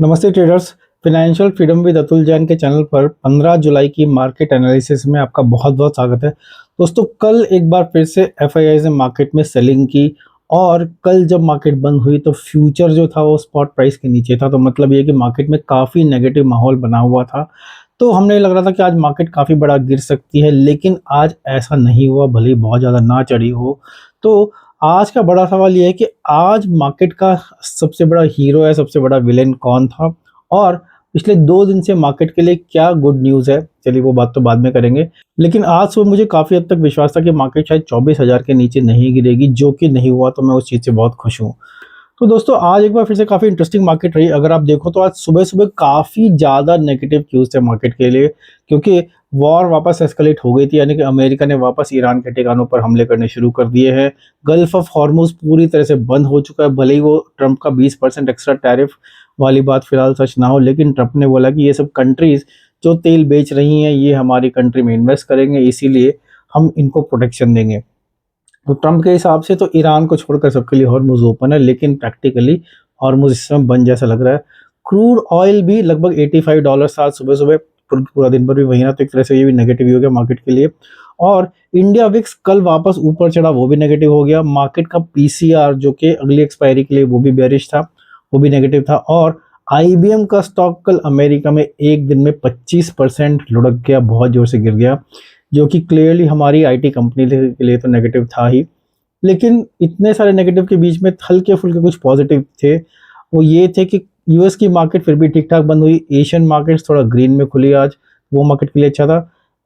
नमस्ते traders. Financial freedom with Atul Jain के channel पर 15 जुलाई की मार्केट एनालिसिस में आपका बहुत बहुत स्वागत है। दोस्तों, कल एक बार फिर से एफआईआईज़ ने मार्केट में सेलिंग की और कल जब मार्केट बंद हुई तो फ्यूचर जो था वो स्पॉट प्राइस के नीचे था। तो मतलब ये कि मार्केट में काफ़ी नेगेटिव माहौल बना हुआ था। तो हमें लग रहा था कि आज मार्केट काफ़ी बड़ा गिर सकती है, लेकिन आज ऐसा नहीं हुआ, भले ही बहुत ज़्यादा ना चढ़ी हो। तो आज का बड़ा सवाल ये है कि आज मार्केट का सबसे बड़ा हीरो है, सबसे बड़ा विलेन कौन था और पिछले 2 दिन से मार्केट के लिए क्या गुड न्यूज़ है। चलिए वो बात तो बाद में करेंगे। लेकिन आज सुबह मुझे काफ़ी हद तक विश्वास था कि मार्केट शायद 24,000 के नीचे नहीं गिरेगी, जो कि नहीं हुआ, तो मैं उस चीज़ से बहुत खुश हूँ। तो दोस्तों, आज एक बार फिर से काफ़ी इंटरेस्टिंग मार्केट रही। अगर आप देखो तो आज सुबह-सुबह काफ़ी ज़्यादा नेगेटिव क्यूज़ थे मार्केट के लिए, क्योंकि वॉर वापस एस्केलेट हो गई थी, यानी कि अमेरिका ने वापस ईरान के ठिकानों पर हमले करने शुरू कर दिए हैं। गल्फ ऑफ हॉर्मुज़ पूरी तरह से बंद हो चुका है, भले ही वो ट्रंप का 20% एक्स्ट्रा टैरिफ वाली बात फिलहाल सच ना हो, लेकिन ट्रंप ने बोला कि ये सब कंट्रीज़ जो तेल बेच रही हैं, ये हमारी कंट्री में इन्वेस्ट करेंगे, इसीलिए हम इनको प्रोटेक्शन देंगे। तो ट्रम्प के हिसाब से तो ईरान को छोड़कर सबके लिए हॉर्मुज़ ओपन है, लेकिन प्रैक्टिकली हॉर्मुज़ इस समय बंद जैसा लग रहा है। क्रूड ऑयल भी लगभग $85 था आज सुबह-सुबह, पूरा दिन भर भी वही रहा, तो एक तरह से ये भी नेगेटिव ही हो गया मार्केट के लिए। और इंडिया विक्स कल वापस ऊपर चढ़ा, वो भी नेगेटिव हो गया। मार्केट का पीसीआर जो कि अगली एक्सपायरी के लिए वो भी बेयरिश था, वो भी नेगेटिव था। और आईबीएम का स्टॉक कल अमेरिका में एक दिन में 25% लुढ़क गया, बहुत ज़ोर से गिर गया, जो कि क्लियरली हमारी आईटी कंपनी के लिए तो नेगेटिव था ही। लेकिन इतने सारे नेगेटिव के बीच में हल्के-फुल्के कुछ पॉजिटिव थे। वो ये थे कि यूएस की मार्केट फिर भी ठीक-ठाक बंद हुई, एशियन मार्केट्स थोड़ा ग्रीन में खुली आज, वो मार्केट के लिए अच्छा था।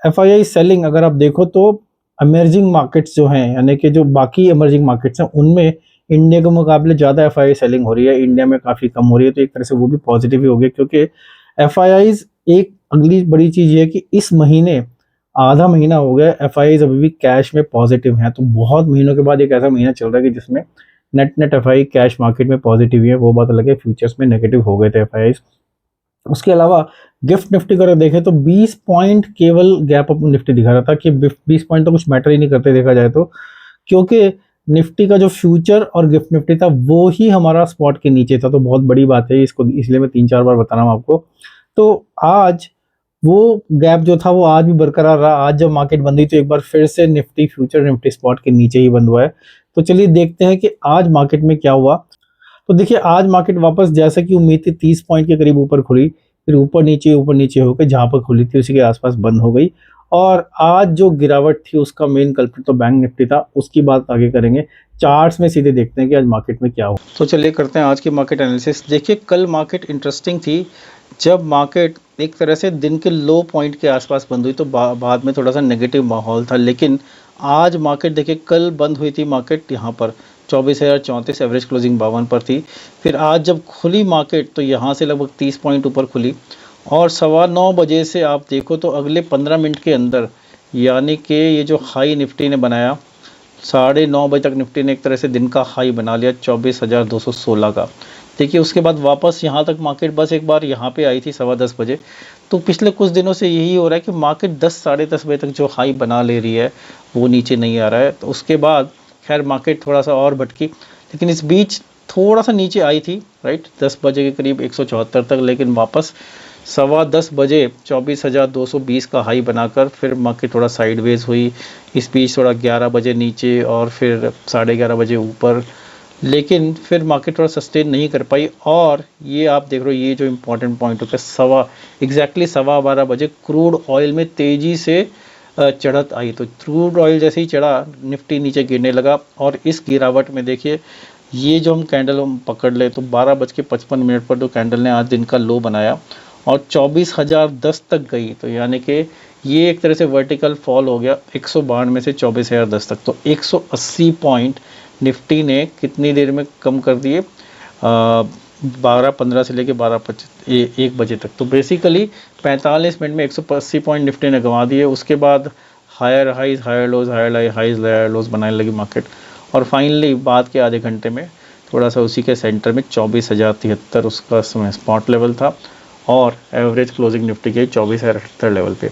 एफआईआई सेलिंग अगर आप देखो तो इमर्जिंग मार्केट्स जो हैं, यानी कि जो बाकी इमर्जिंग मार्केट्स हैं, उनमें इंडिया के मुकाबले ज़्यादा एफआईआई सेलिंग हो रही है, इंडिया में काफ़ी कम हो रही है, तो एक तरह से वो भी पॉजिटिव ही हो गया, क्योंकि एफआईआईज़ एक अगली बड़ी चीज़ ये है कि इस महीने आधा महीना हो गया, एफआईआईज़ अभी भी कैश में पॉजिटिव हैं। तो बहुत महीनों के बाद एक ऐसा महीना चल रहा है कि जिसमें नेट एफआई कैश मार्केट में पॉजिटिव ही है। वो बात अलग है, फ्यूचर्स में नेगेटिव हो गए थे एफआईआईज़। उसके अलावा गिफ्ट निफ्टी का अगर देखें तो 20 पॉइंट केवल गैप अप निफ्टी दिखा रहा था कि 20 पॉइंट तो कुछ मैटर ही नहीं करते देखा जाए तो, क्योंकि निफ्टी का जो फ्यूचर और गिफ्ट निफ्टी था वो ही हमारा स्पॉट के नीचे था। तो बहुत बड़ी बात है इसको, इसलिए मैं 3-4 बार बता रहा हूँ आपको। तो आज वो गैप जो था वो आज भी बरकरार रहा। आज जब मार्केट बंद हुई तो एक बार फिर से निफ्टी फ्यूचर निफ्टी स्पॉट के नीचे ही बंद हुआ है। तो चलिए देखते हैं कि आज मार्केट में क्या हुआ। तो देखिए, आज मार्केट वापस जैसा कि उम्मीद थी 30 पॉइंट के करीब ऊपर खुली, फिर ऊपर नीचे होकर जहाँ पर खुली थी उसी के आसपास बंद हो गई। और आज जो गिरावट थी उसका मेन कल्प्रिट तो बैंक निफ्टी था, उसकी बात आगे करेंगे। चार्ट्स में सीधे देखते हैं कि आज मार्केट में क्या हुआ। तो चलिए करते हैं आज की मार्केट एनालिसिस। देखिए, कल मार्केट इंटरेस्टिंग थी। जब मार्केट एक तरह से दिन के लो पॉइंट के आसपास बंद हुई तो बाद में थोड़ा सा नेगेटिव माहौल था, लेकिन आज मार्केट देखिए, कल बंद हुई थी मार्केट यहाँ पर 24,034, एवरेज क्लोजिंग 52 पर थी। फिर आज जब खुली मार्केट तो यहाँ से लगभग 30 पॉइंट ऊपर खुली और 9:15 बजे से आप देखो तो अगले 15 मिनट के अंदर, यानी कि ये जो हाई निफ्टी ने बनाया 9:30 बजे तक, निफ्टी ने एक तरह से दिन का हाई बना लिया 24,216 का। देखिए, उसके बाद वापस यहाँ तक मार्केट बस एक बार यहाँ पे आई थी 10:15 बजे। तो पिछले कुछ दिनों से यही हो रहा है कि मार्केट 10 साढ़े 10 बजे तक जो हाई बना ले रही है वो नीचे नहीं आ रहा है। तो उसके बाद खैर मार्केट थोड़ा सा और भटकी, लेकिन इस बीच थोड़ा सा नीचे आई थी, राइट, 10 बजे के करीब 174 तक, लेकिन वापस 10:15 बजे 24,220 का हाई बनाकर फिर मार्केट थोड़ा साइडवेज हुई। इस बीच थोड़ा 11 बजे नीचे और फिर 11:30 बजे ऊपर, लेकिन फिर मार्केट थोड़ा सस्टेन नहीं कर पाई। और ये आप देख रहे हो, ये जो इम्पोर्टेंट पॉइंट होता है, एग्जैक्टली 12:15 बजे क्रूड ऑयल में तेज़ी से चढ़त आई। तो क्रूड ऑयल जैसे ही चढ़ा, निफ्टी नीचे गिरने लगा। और इस गिरावट में देखिए, ये जो हम कैंडल हम पकड़ ले तो 12:55 पर जो कैंडल ने आज दिन का लो बनाया और 24,010 तक गई। तो यानी कि ये एक तरह से वर्टिकल फॉल हो गया 192 से 24,010 तक। तो 180 पॉइंट निफ्टी ने कितनी देर में कम कर दिए, 12:15 से लेके 1 बजे तक। तो बेसिकली 45 मिनट में 180 पॉइंट निफ्टी ने गंवा दिए। उसके बाद higher highs higher lows, higher highs higher lows बनाने लगी मार्केट, और फाइनली बाद के आधे घंटे में थोड़ा सा उसी के सेंटर में 24,073 उसका स्पॉट लेवल था और एवरेज क्लोजिंग निफ्टी के 24,078 लेवल पे।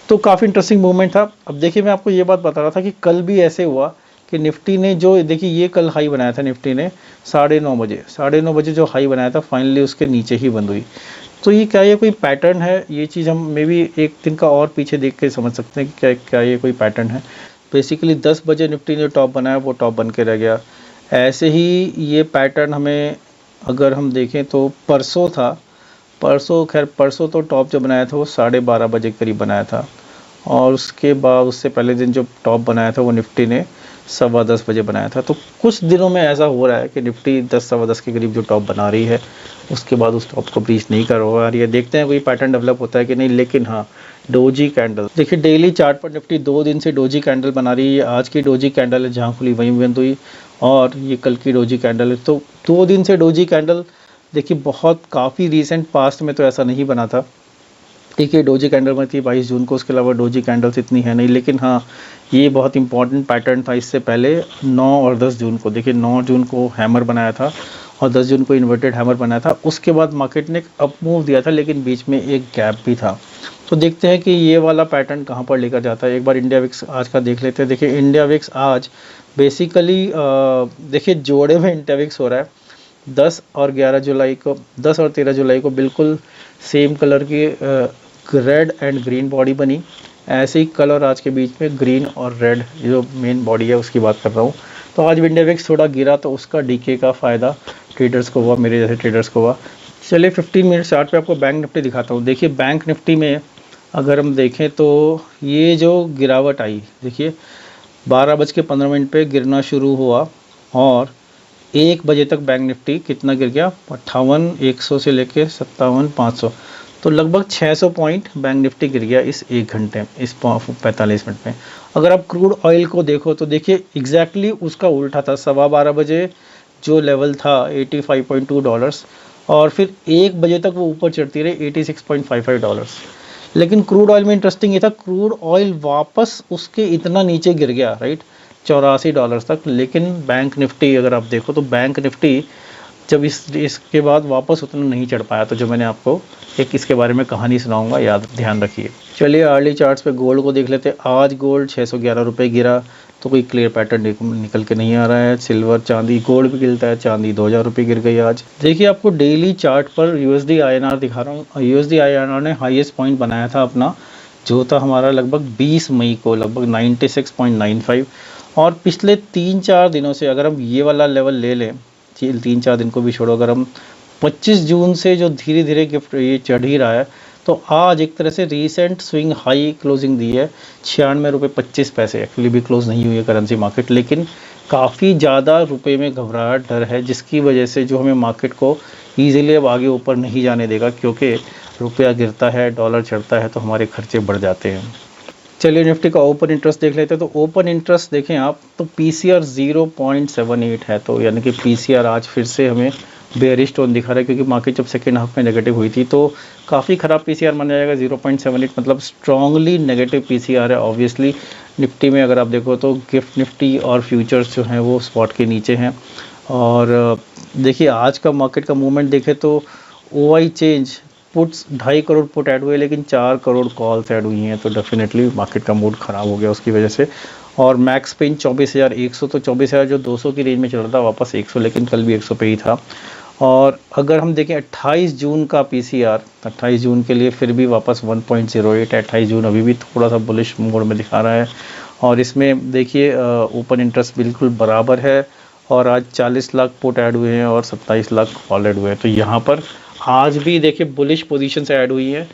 तो काफ़ी इंटरेस्टिंग मूवमेंट था। अब देखिए, मैं आपको ये बात बता रहा था कि कल भी ऐसे हुआ कि निफ्टी ने जो देखिए ये कल हाई बनाया था निफ्टी ने 9:30 बजे जो हाई बनाया था फाइनली उसके नीचे ही बंद हुई। तो ये क्या, ये कोई पैटर्न है? ये चीज़ हम मे बी एक दिन का और पीछे देख के समझ सकते हैं कि क्या क्या ये कोई पैटर्न है। बेसिकली 10 बजे निफ्टी ने टॉप बनाया वो टॉप बन के रह गया। ऐसे ही ये पैटर्न हमें अगर हम देखें तो परसों था, परसों तो टॉप जो बनाया था वो 12:30 बजे करीब बनाया था, और उसके बाद उससे पहले दिन जो टॉप बनाया था वो निफ्टी ने 10:15 बजे बनाया था। तो कुछ दिनों में ऐसा हो रहा है कि निफ्टी 10 सवा 10 के करीब जो टॉप बना रही है उसके बाद उस टॉप को ब्रीच नहीं कर पा रही है। देखते हैं कोई पैटर्न डेवलप होता है कि नहीं। लेकिन हाँ, डोजी कैंडल देखिए, डेली चार्ट पर निफ्टी 2 दिन से डोजी कैंडल बना रही है। आज की डोजी कैंडल है, जहाँ खुली वहीं बंद हुई, और ये कल की डोजी कैंडल है। तो 2 दिन से डोजी कैंडल देखिए, बहुत काफ़ी रिसेंट पास्ट में तो ऐसा नहीं बना था। एक ये डोजी कैंडल में थी 22 जून को, उसके अलावा डोजी कैंडल्स इतनी है नहीं। लेकिन हाँ, ये बहुत इंपॉर्टेंट पैटर्न था। इससे पहले 9 और 10 जून को देखिए, 9 जून को हैमर बनाया था और 10 जून को इन्वर्टेड हैमर बनाया था। उसके बाद मार्केट ने एक अप मूव दिया था, लेकिन बीच में एक गैप भी था। तो देखते हैं कि ये वाला पैटर्न कहाँ पर लेकर जाता है। एक बार इंडिया विक्स आज का देख लेते हैं। देखिए इंडिया विक्स आज बेसिकली देखिए जोड़े में इंडिया विक्स हो रहा है। 10 और 13 जुलाई को बिल्कुल सेम कलर की रेड एंड ग्रीन बॉडी बनी। ऐसे ही कलर आज के बीच में ग्रीन और रेड जो मेन बॉडी है उसकी बात कर रहा हूँ। तो आज इंडिया विक्स थोड़ा गिरा तो उसका डीके का फ़ायदा ट्रेडर्स को हुआ, मेरे जैसे ट्रेडर्स को हुआ। चलिए 15 मिनट चार्ट पे आपको बैंक निफ्टी दिखाता हूँ। देखिए बैंक निफ्टी में अगर हम देखें तो ये जो गिरावट आई, देखिए 12:15 पे गिरना शुरू हुआ और 1 बजे तक बैंक निफ्टी कितना गिर गया, 58,100 से लेके 57,500, तो लगभग 600 पॉइंट बैंक निफ्टी गिर गया इस 1 घंटे, इस 45 मिनट में। अगर आप क्रूड ऑयल को देखो तो देखिए एग्जैक्टली उसका उल्टा था। 12:15 बजे जो लेवल था $85.2, और फिर 1 बजे तक वो ऊपर चढ़ती रही $86.55। लेकिन क्रूड ऑयल में इंटरेस्टिंग ये था, क्रूड ऑयल वापस उसके इतना नीचे गिर गया, राइट, $84 तक। लेकिन बैंक निफ्टी अगर आप देखो तो बैंक निफ्टी जब इसके बाद वापस उतना नहीं चढ़ पाया। तो जो मैंने आपको एक इसके बारे में कहानी सुनाऊंगा, याद ध्यान रखिए। चलिए अर्ली चार्ट्स पे गोल्ड को देख लेते हैं। आज गोल्ड 611 रुपये गिरा, तो कोई क्लियर पैटर्न निकल के नहीं आ रहा है। सिल्वर, चांदी, गोल्ड भी गिरता है, चांदी 2000 रुपये गिर गई आज। देखिए आपको डेली चार्ट पर यूएसडी आईएनआर दिखा रहा हूँ। यूएसडी आईएनआर ने हाईएस्ट पॉइंट बनाया था अपना, जो था हमारा लगभग 20 मई को, लगभग 96.95। और पिछले 3-4 दिनों से अगर हम ये वाला लेवल ले लें, 3-4 दिन को भी छोड़ो, अगर हम 25 जून से जो धीरे धीरे गिफ्ट ये चढ़ ही रहा है, तो आज एक तरह से रीसेंट स्विंग हाई क्लोजिंग दी है 96.25 रुपये। एक्चुअली भी क्लोज नहीं हुई है करेंसी मार्केट, लेकिन काफ़ी ज़्यादा रुपए में घबराहट, डर है, जिसकी वजह से जो हमें मार्केट को ईजिली अब आगे ऊपर नहीं जाने देगा, क्योंकि रुपया गिरता है, डॉलर चढ़ता है, तो हमारे खर्चे बढ़ जाते हैं। चलिए निफ्टी का ओपन इंटरेस्ट देख लेते हैं। तो ओपन इंटरेस्ट देखें आप तो पीसीआर 0.78 है, तो यानी कि पीसीआर आज फिर से हमें बेयरिश टोन दिखा रहा है, क्योंकि मार्केट जब सेकेंड हाफ में नेगेटिव हुई थी तो काफ़ी ख़राब पीसीआर माना जाएगा। 0.78 मतलब स्ट्रांगली नेगेटिव पीसीआर है। ऑब्वियसली निफ्टी में अगर आप देखो तो गिफ्ट निफ्टी और फ्यूचर्स जो हैं वो स्पॉट के नीचे हैं। और देखिए आज का मार्केट का मूवमेंट देखें तो OI change puts 2.5 crore put add हुए, लेकिन 4 करोड़ कॉल्स ऐड हुई हैं, तो डेफिनेटली मार्केट का मूड ख़राब हो गया उसकी वजह से। और मैक्स पिन 24,100, तो 24,000 जो 200 की रेंज में चल रहा था वापस 100, लेकिन कल भी 100 पे ही था। और अगर हम देखें 28 जून का पीसीआर, 28 जून के लिए फिर भी वापस 1.08 है। 28 जून अभी भी थोड़ा सा बुलिश मोड में दिखा रहा है। और इसमें देखिए ओपन इंटरेस्ट बिल्कुल बराबर है, और आज 40 लाख पुट ऐड हुए हैं और 27 लाख कॉल ऐड हुए हैं। तो यहाँ पर आज भी देखिए बुलिश पोजीशन से ऐड हुई है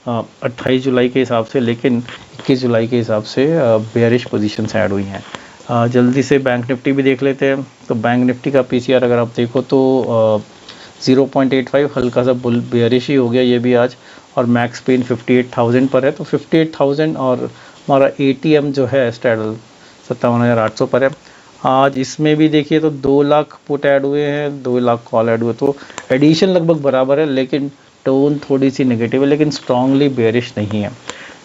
28 जुलाई के हिसाब से, लेकिन 21 जुलाई के हिसाब से बेयरिश पोजीशन से ऐड हुई हैं। जल्दी से बैंक निफ्टी भी देख लेते हैं। तो बैंक निफ्टी का पीसीआर अगर आप देखो तो 0.85 हल्का सा बेयरिश ही हो गया ये भी आज। और मैक्स पेन 58,000 पर है, तो 58,000 और हमारा एटीएम जो है स्टैडल 57,800 पर है। आज इसमें भी देखिए तो 2 लाख पुट ऐड हुए हैं, 2 लाख कॉल ऐड हुए, तो एडिशन लगभग बराबर है, लेकिन टोन थोड़ी सी नेगेटिव है, लेकिन स्ट्रांगली बेयरिश नहीं है।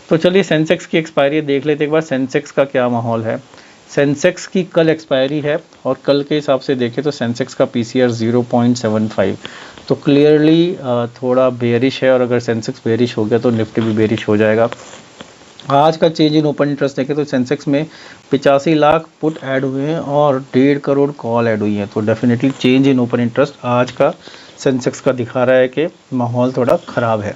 तो चलिए सेंसेक्स की एक्सपायरी देख लेते एक बार, सेंसेक्स का क्या माहौल है। सेंसेक्स की कल एक्सपायरी है, और कल के हिसाब से देखें तो सेंसेक्स का पीसीआर 0.75, तो क्लियरली थोड़ा बेयरिश है। और अगर सेंसेक्स बेयरिश हो गया तो निफ्टी भी बेयरिश हो जाएगा। आज का चेंज इन ओपन इंटरेस्ट देखें तो सेंसेक्स में 85 लाख पुट ऐड हुए हैं और 1.5 करोड़ कॉल ऐड हुई है। तो definitely change in open interest आज का सेंसेक्स का दिखा रहा है कि माहौल थोड़ा ख़राब है।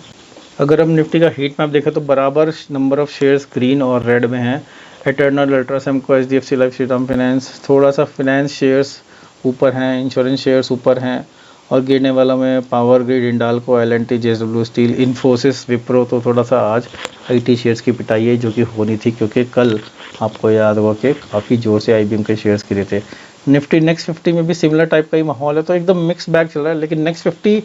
अगर हम निफ्टी का हीट मैप देखें तो बराबर नंबर ऑफ शेयर्स ग्रीन और रेड में हैं। Eternal, Ultracemco, HDFC Life, Shriram Finance, थोड़ा सा फाइनेंस शेयर्स ऊपर हैं, इंश्योरेंस शेयर्स ऊपर हैं और गिरने वालों में power grid, Hindalco, L&T, JSW steel, Infosys, Wipro. तो थोड़ा सा आज आईटी शेयर्स की पिटाई है जो कि होनी थी, क्योंकि कल आपको याद होगा कि काफ़ी ज़ोर से आईबीएम के शेयर्स गिरे थे। निफ्टी नेक्स्ट 50 में भी सिमिलर टाइप का ही माहौल है, तो एकदम मिक्स बैग चल रहा है। लेकिन नेक्स्ट 50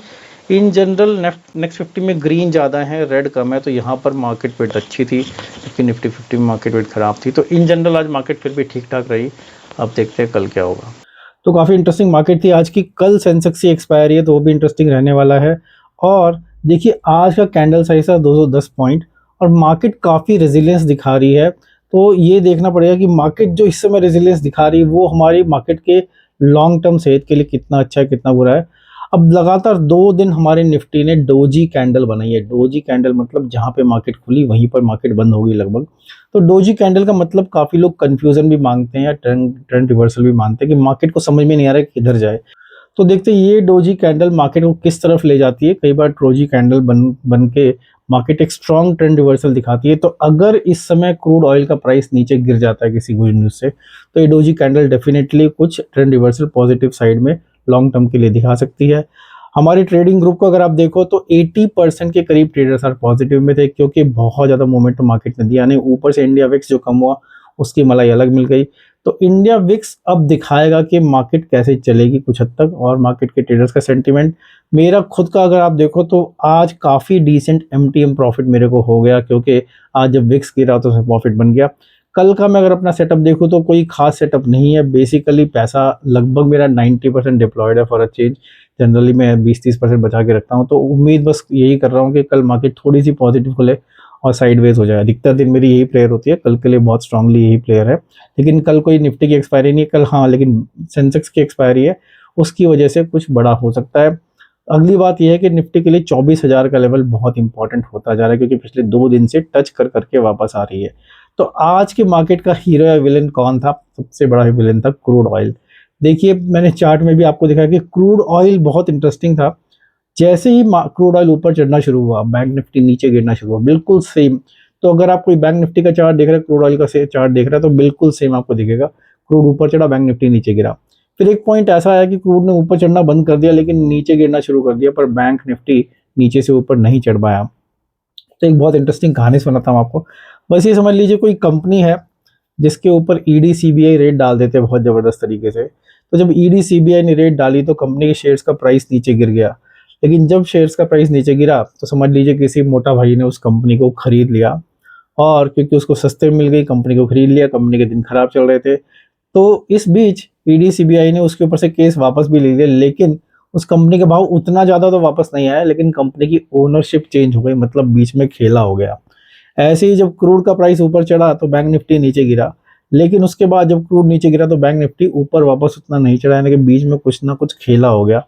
इन जनरल नेक्स्ट 50 में ग्रीन ज़्यादा है, रेड कम है, तो यहाँ पर मार्केट वेट अच्छी थी, जबकि निफ्टी 50 में मार्केट वेट ख़राब थी। तो इन जनरल आज मार्केट फिर भी ठीक ठाक रही। अब देखते हैं कल क्या होगा। तो काफ़ी इंटरेस्टिंग मार्केट थी आज की। कल सेंसेक्स की एक्सपायरी है तो वो भी इंटरेस्टिंग रहने वाला है। और देखिए आज का कैंडल साइज था 210 पॉइंट और मार्केट काफ़ी रेजिलियंस दिखा रही है। तो ये देखना पड़ेगा कि मार्केट जो इस समय रेजिलियंस दिखा रही है वो हमारी मार्केट के लॉन्ग टर्म सेहत के लिए कितना अच्छा है, कितना बुरा है। अब लगातार 2 दिन हमारे निफ्टी ने डोजी कैंडल बनाई है। डोजी कैंडल मतलब जहाँ पे मार्केट खुली वहीं पर मार्केट बंद होगी लगभग। तो डोजी कैंडल का मतलब काफ़ी लोग कंफ्यूजन भी मांगते हैं या ट्रेंड रिवर्सल भी मानते हैं कि मार्केट को समझ में नहीं आ रहा है कि किधर जाए। तो देखते हैं ये डोजी कैंडल मार्केट को किस तरफ ले जाती है। कई बार डोजी कैंडल बन के मार्केट एक स्ट्रॉन्ग ट्रेंड रिवर्सल दिखाती है। तो अगर इस समय क्रूड ऑयल का प्राइस नीचे गिर जाता है किसी गुड न्यूज से, तो ये डोजी कैंडल डेफिनेटली कुछ ट्रेंड रिवर्सल पॉजिटिव साइड में लॉन्ग टर्म के लिए दिखा सकती है। हमारे ट्रेडिंग ग्रुप को अगर आप देखो तो 80% के करीब ट्रेडर्स आर पॉजिटिव में थे, क्योंकि बहुत ज़्यादा मोमेंटम मार्केट ने दिया नहीं। ऊपर से इंडिया विक्स जो कम हुआ उसकी मलाई अलग मिल गई। तो इंडिया विक्स अब दिखाएगा कि मार्केट कैसे चलेगी कुछ हद तक, और मार्केट के ट्रेडर्स का सेंटीमेंट। मेरा खुद का अगर आप देखो तो आज काफ़ी डिसेंट एमटीएम प्रॉफिट मेरे को हो गया, क्योंकि आज जब विक्स गिरा तो उसमें प्रॉफिट बन गया। कल का मैं अगर अपना सेटअप देखूँ तो कोई खास सेटअप नहीं है। बेसिकली पैसा लगभग मेरा 90% डिप्लॉयड है फॉर अ चेंज। जनरली मैं 20-30% बचा के रखता हूँ। तो उम्मीद बस यही कर रहा हूँ कि कल मार्केट थोड़ी सी पॉजिटिव खुले और साइडवेज हो जाए। अधिकतर दिन मेरी यही प्लेयर होती है, कल के लिए बहुत स्ट्रांगली यही प्लेयर है। लेकिन कल कोई निफ्टी की एक्सपायरी नहीं है कल, हाँ लेकिन सेंसेक्स की एक्सपायरी है, उसकी वजह से कुछ बड़ा हो सकता है। अगली बात यह है कि निफ्टी के लिए 24,000 का लेवल बहुत इंपॉर्टेंट होता जा रहा है, क्योंकि पिछले 2 दिन से टच कर करके वापस आ रही है। तो आज के मार्केट का हीरो या विलेन कौन था? सबसे बड़ा विलेन था क्रूड ऑयल। देखिए मैंने चार्ट में भी आपको दिखाया कि क्रूड ऑयल बहुत इंटरेस्टिंग था। जैसे ही क्रूड ऑयल ऊपर चढ़ना शुरू हुआ, बैंक निफ्टी नीचे गिरना शुरू हुआ, बिल्कुल सेम। तो अगर आप कोई बैंक निफ्टी का चार्ट देख रहे हैं, क्रूड ऑयल का चार्ट देख रहा है, तो बिल्कुल सेम आपको दिखेगा। क्रूड ऊपर चढ़ा, बैंक निफ्टी नीचे गिरा। फिर एक पॉइंट ऐसा आया कि क्रूड ने ऊपर चढ़ना बंद कर दिया लेकिन नीचे गिरना शुरू कर दिया, पर बैंक निफ्टी नीचे से ऊपर नहीं चढ़ पाया। तो एक बहुत इंटरेस्टिंग कहानी सुनाता हूँ आपको। बस ये समझ लीजिए कोई कंपनी है जिसके ऊपर ईडी सीबीआई रेड डाल देते हैं बहुत ज़बरदस्त तरीके से। तो जब ईडी सीबीआई ने रेड डाली तो कंपनी के शेयर्स का प्राइस नीचे गिर गया। लेकिन जब शेयर्स का प्राइस नीचे गिरा तो समझ लीजिए किसी मोटा भाई ने उस कंपनी को खरीद लिया, और क्योंकि उसको सस्ते में मिल गई कंपनी को खरीद लिया। कंपनी के दिन खराब चल रहे थे, तो इस बीच ईडी सीबीआई ने उसके ऊपर से केस वापस भी ले लिया। लेकिन उस कंपनी का भाव उतना ज़्यादा तो वापस नहीं आया, लेकिन कंपनी की ओनरशिप चेंज हो गई, मतलब बीच में खेला हो गया। ऐसे ही जब क्रूड का प्राइस ऊपर चढ़ा तो बैंक निफ्टी नीचे गिरा, लेकिन उसके बाद जब क्रूड नीचे गिरा तो बैंक निफ्टी ऊपर वापस उतना नहीं चढ़ा, यानी कि बीच में कुछ ना कुछ खेला हो गया।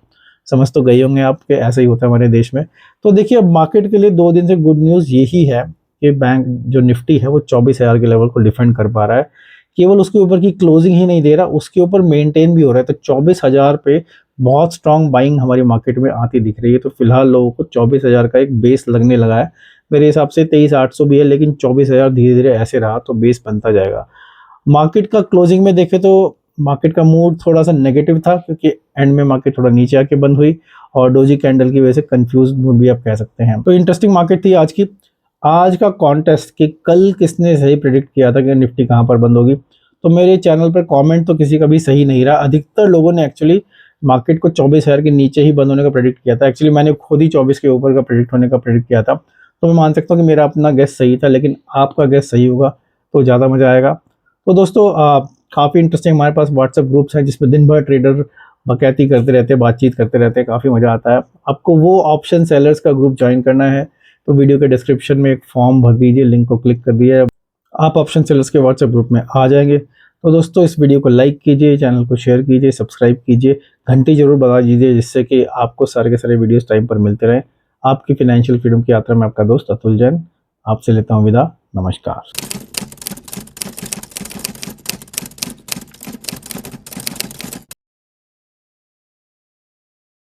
समझ तो गए होंगे आप कि ऐसा ही होता है हमारे देश में। तो देखिए अब मार्केट के लिए 2 दिन से गुड न्यूज़ यही है कि बैंक जो निफ्टी है वो 24,000 के लेवल को डिफेंड कर पा रहा है। केवल उसके ऊपर की क्लोजिंग ही नहीं दे रहा, उसके ऊपर मेंटेन भी हो रहा है। तो 24,000 पे बहुत स्ट्रांग बाइंग हमारी मार्केट में आती दिख रही है। तो फिलहाल लोगों को 24,000 का एक बेस लगने लगा है। मेरे हिसाब से 23,800 भी है, लेकिन 24,000 धीरे धीरे ऐसे रहा तो बेस बनता जाएगा। मार्केट का क्लोजिंग में देखें तो मार्केट का मूड थोड़ा सा नेगेटिव था, क्योंकि एंड में मार्केट थोड़ा नीचे आके बंद हुई और डोजी कैंडल की वजह से कंफ्यूज मूड भी आप कह सकते हैं। तो इंटरेस्टिंग मार्केट थी आज की। आज का कॉन्टेस्ट कि कल किसने सही प्रेडिक्ट किया था कि निफ्टी कहाँ पर बंद होगी, तो मेरे चैनल पर कमेंट तो किसी का भी सही नहीं रहा। अधिकतर लोगों ने एक्चुअली मार्केट को 24,000 के नीचे ही बंद होने का प्रेडिक्ट किया था। एक्चुअली मैंने खुद ही 24 के ऊपर का प्रेडिक्ट होने का प्रेडिक्ट किया था। तो मैं मान सकता हूँ कि मेरा अपना गैस सही था, लेकिन आपका गैस सही होगा तो ज़्यादा मज़ा आएगा। तो दोस्तों काफ़ी इंटरेस्टिंग हमारे पास व्हाट्सएप ग्रुप्स हैं जिसमें दिन भर ट्रेडर बकैती करते रहते हैं, बातचीत करते रहते हैं, काफ़ी मज़ा आता है। आपको वो ऑप्शन सेलर्स का ग्रुप ज्वाइन करना है तो वीडियो के डिस्क्रिप्शन में एक फॉर्म भर दीजिए, लिंक को क्लिक कर दिए, आप ऑप्शन सेलर्स के व्हाट्सएप ग्रुप में आ जाएंगे। तो दोस्तों इस वीडियो को लाइक कीजिए, चैनल को शेयर कीजिए, सब्सक्राइब कीजिए, घंटी जरूर बजा दीजिए, जिससे कि आपको सारे के सारे वीडियोस टाइम पर मिलते रहें। आपकी फाइनेंशियल फ्रीडम की यात्रा में आपका दोस्त अतुल जैन आपसे लेता हूँ विदा। नमस्कार।